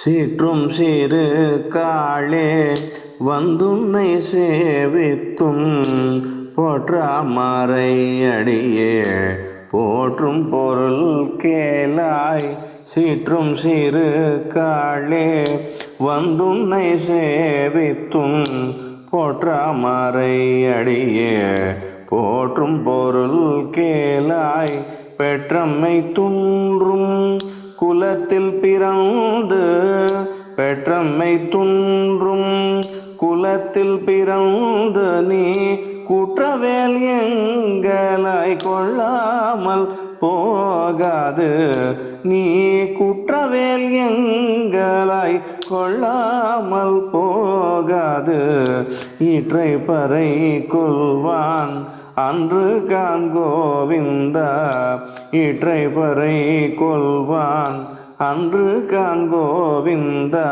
சீற்றும் சிறு காளே வந்துன்னை சேவித்தும் போற்றாமறை அடியே போற்றும் பொருள் கேளாய். சீற்றும் சிறு காளே வந்துன்னை சேவித்தும் போற்றாமறை அடியே போற்றும் பொருள் கேளாய். பெற்றம்மை துன்றும் குலத்தில் பிறந்து பெற்றம்மை துன்றும் குலத்தில் பிறந்து நீ குற்றவேல் எங்களாய் கொள்ளாமல் போகாது. நீ குற்றவேல் எங்களாய் கொள்ளாமல் போகாது. ஈற்றை பறை கொள்வான் அன்று காண் கோவிந்தா. ஈற்றை பறை கொள்வான் அன்று காண் கோவிந்தா.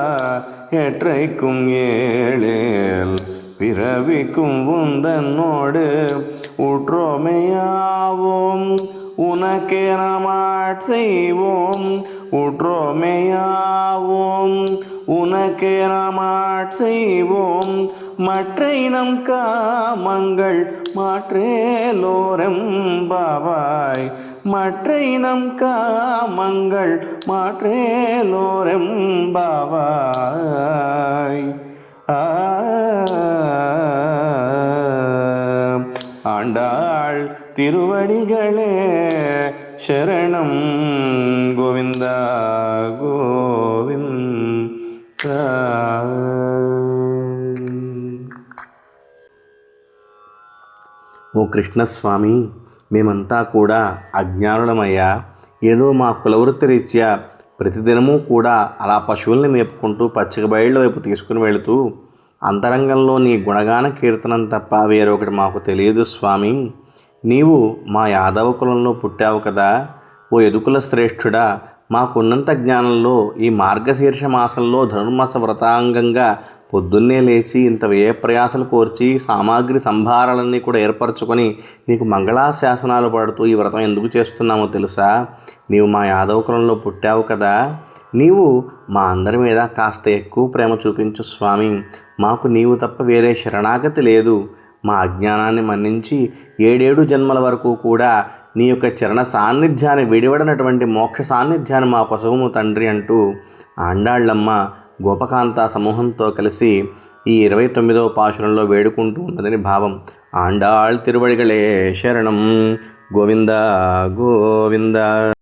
எற்றைக்கும் ஏழேல் பிறவிக்கும் உந்தன்னோடு உற்றோமையாவோம் உனக்கே நாமாட் செய்வோம். உற்றோமையாவோம் உனக்கே நாமாட் செய்வோம். மற்ற இனம் காமங்கள் மாற்றேலோரெம்பாவாய். மற்ற இனம் காமங்கள் மாற்றேலோரெம்பாவாய். ஆண்டாள் திருவடிகளே சரணம். கோவிந்தா கோவிந்தா. ఓ కృష్ణస్వామి, మేమంతా కూడా అజ్ఞానులమయ్యా. ఏదో మా కులవృత్తి రీత్యా ప్రతిదినము కూడా అలా పశువుల్ని మేపుకుంటూ పచ్చిక బయళ్ళ వైపు తీసుకుని వెళుతూ అంతరంగంలో నీ గుణగాన కీర్తనం తప్ప వేరొకటి మాకు తెలియదు స్వామి. నీవు మా యాదవ కులంలో పుట్టావు కదా. ఓ యదుకుల శ్రేష్ఠుడా, మాకున్నంత జ్ఞానంలో ఈ మార్గశీర్ష మాసంలో ధనుర్మాస వ్రతాంగంగా పొద్దున్నే లేచి ఇంత వ్యయ ప్రయాసలు కోర్చి సామాగ్రి సంభారాలన్నీ కూడా ఏర్పరచుకొని నీకు మంగళాశాసనాలు పడుతూ ఈ వ్రతం ఎందుకు చేస్తున్నామో తెలుసా? నీవు మా యాదవ కులంలో పుట్టావు కదా. నీవు మా అందరి మీద కాస్త ఎక్కువ ప్రేమ చూపించు స్వామి. మాకు నీవు తప్ప వేరే శరణాగతి లేదు. మా అజ్ఞానాన్ని మన్నించి 7 జన్మల వరకు కూడా నీ యొక్క చరణ సాన్నిధ్యాన్ని విడివడనటువంటి మోక్ష సాన్నిధ్యాన్ని మా పశువుము తండ్రి అంటూ ఆండాళ్ళమ్మ గోపకాంత సమూహంతో కలిసి ఈ 29వ పాశురంలో వేడుకుంటూ ఉన్నదని భావం. ఆండాళ్ తిరువడిగళే శరణం. గోవింద గోవింద.